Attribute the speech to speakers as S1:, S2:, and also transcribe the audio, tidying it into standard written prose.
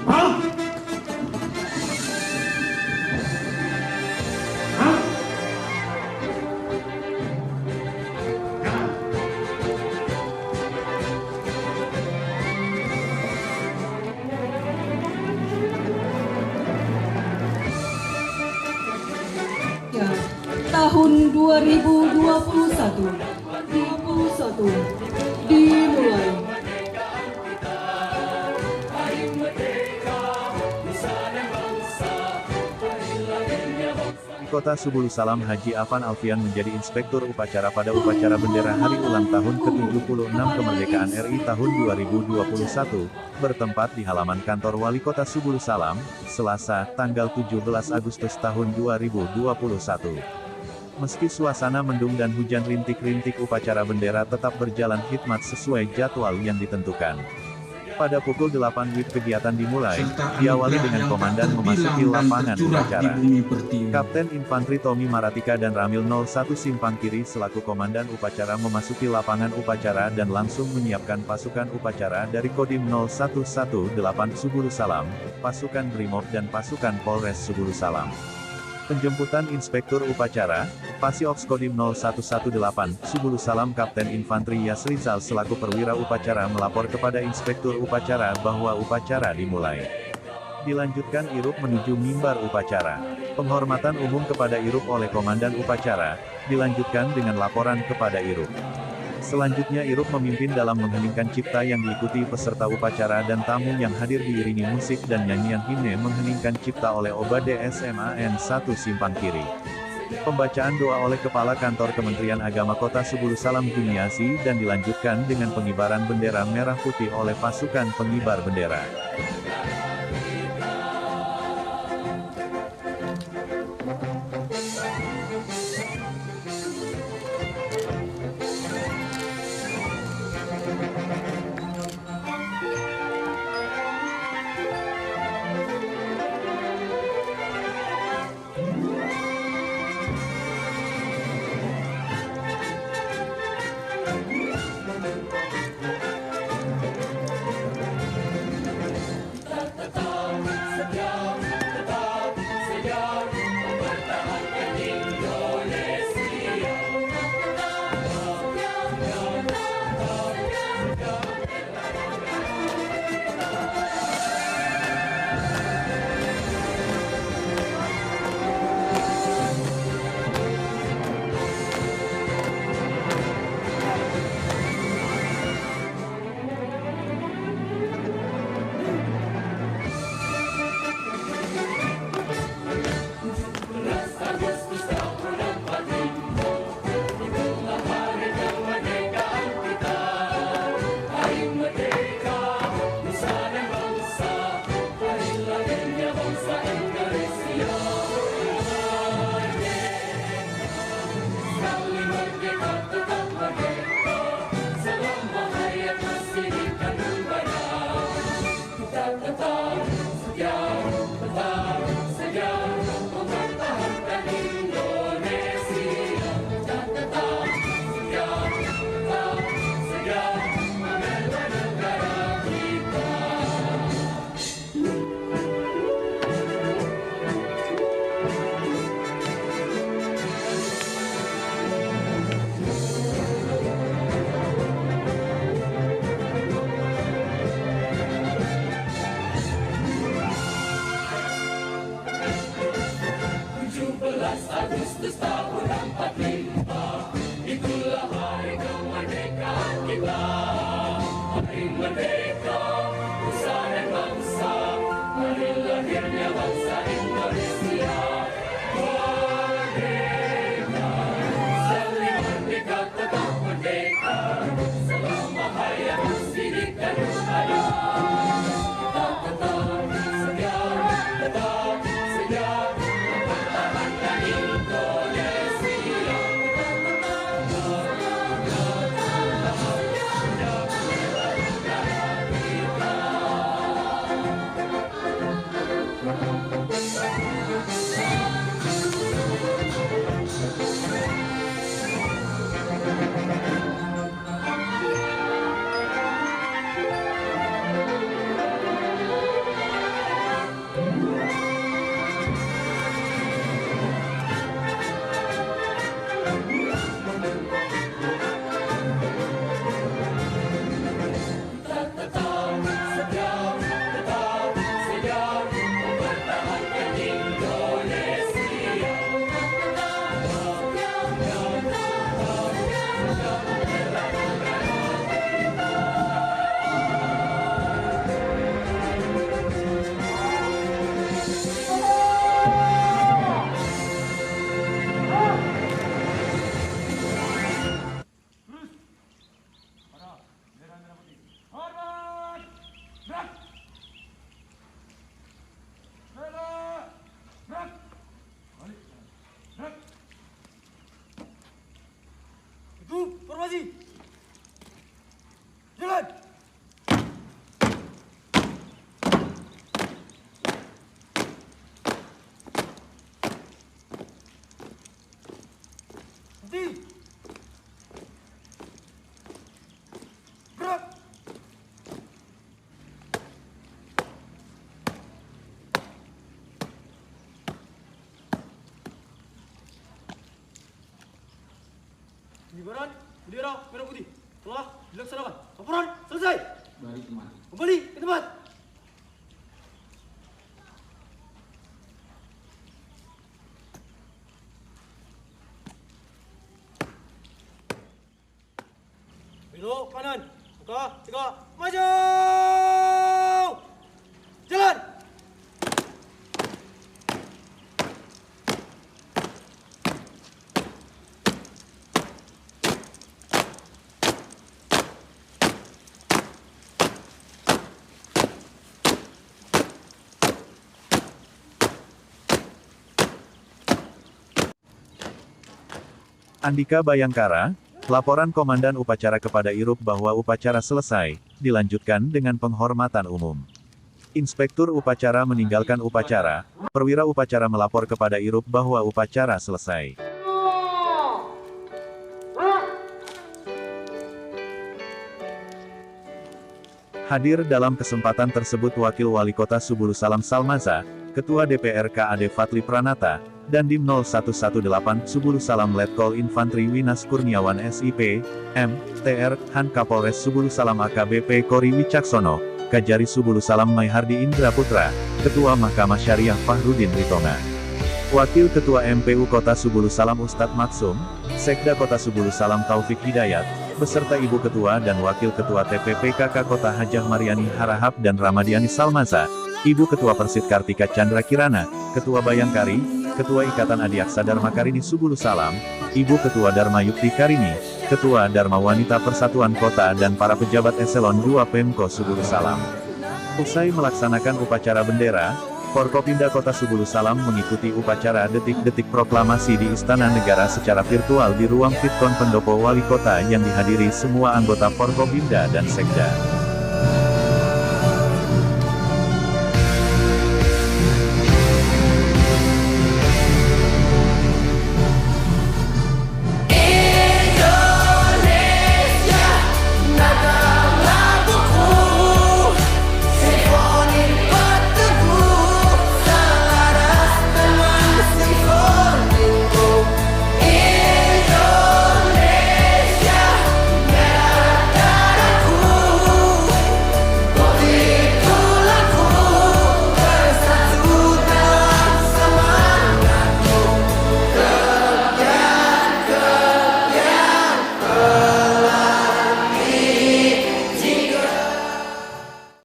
S1: Hah? Hah? Jangan.
S2: Ya, tahun 2021 dimulai.
S3: Kota Subulu Salam Haji Afan Alfian menjadi inspektur upacara pada upacara bendera hari ulang tahun ke-76 kemerdekaan RI tahun 2021, bertempat di halaman kantor Wali Kota Subulu Salam, Selasa, tanggal 17 Agustus tahun 2021. Meski suasana mendung dan hujan rintik-rintik, upacara bendera tetap berjalan hikmat sesuai jadwal yang ditentukan. Pada pukul 8 WIB kegiatan dimulai, diawali dengan komandan memasuki lapangan upacara. Kapten Infanteri Tommy Maratika dan Ramil 01 Simpang Kiri selaku komandan upacara memasuki lapangan upacara dan langsung menyiapkan pasukan upacara dari Kodim 0118 Subulu Salam, pasukan Brimob dan pasukan Polres Subulu Salam. Penjemputan Inspektur Upacara, Pasiops Kodim 0118, Subulu Salam Kapten Infanteri Yasrizal selaku perwira upacara melapor kepada Inspektur Upacara bahwa upacara dimulai. Dilanjutkan Irup menuju mimbar upacara. Penghormatan umum kepada Irup oleh Komandan Upacara, dilanjutkan dengan laporan kepada Irup. Selanjutnya Irup memimpin dalam mengheningkan cipta yang diikuti peserta upacara dan tamu yang hadir diiringi musik dan nyanyian himne mengheningkan cipta oleh Obade SMAN 1 Simpang Kiri. Pembacaan doa oleh Kepala Kantor Kementerian Agama Kota Subulu Salam Juniasi dan dilanjutkan dengan pengibaran bendera merah putih oleh pasukan pengibar bendera.
S4: Agustus tahun 45, itulah hari kemerdekaan kita. Hari merdeka, nusa dan bangsa, hari lahirnya bangsa Indonesia. Merdeka, saling merdeka tetap merdeka, selama hayat masih dikandung ayah. Kita tetap setia, tetap setia, mempertahankan Indonesia. Kita
S5: Berhenti. Gerak. Pengibaran bendera merah putih telah dilaksanakan. Laporan selesai. Kembali ke tempat. Belok kanan. Buka, tiga, maju. Jalan.
S3: Andika Bayangkara, laporan Komandan Upacara kepada Irup bahwa upacara selesai, dilanjutkan dengan penghormatan umum. Inspektur upacara meninggalkan upacara, perwira upacara melapor kepada Irup bahwa upacara selesai. Hadir dalam kesempatan tersebut Wakil Wali Kota Subulu Salam Salmaza, Ketua DPR KAD Fadli Pranata, dan Dim 0118 Subulu Salam Letkol Infantri Winas Kurniawan SIP, M, TR, Han Kapolres Subulu Salam AKBP Kori Wicaksono, Kajari Subulu Salam Maihardi Indra Putra, Ketua Mahkamah Syariah Fahrudin Ritonga. Wakil Ketua MPU Kota Subulu Salam Ustadz Maksum, Sekda Kota Subulu Salam Taufik Hidayat, beserta Ibu Ketua dan Wakil Ketua TPPKK Kota Hajah Mariani Harahap dan Ramadiani Salmaza, Ibu Ketua Persit Kartika Chandra Kirana, Ketua Bayangkari, Ketua Ikatan Adiaksa Dharma Karini Subulu Salam, Ibu Ketua Dharma Yukti Karini, Ketua Dharma Wanita Persatuan Kota dan para pejabat eselon 2 Pemko Subulu Salam. Usai melaksanakan upacara bendera, Forkopimda Kota Subulu Salam mengikuti upacara detik-detik proklamasi di Istana Negara secara virtual di ruang Vitkon Pendopo Wali Kota yang dihadiri semua anggota Forkopimda dan Sekda.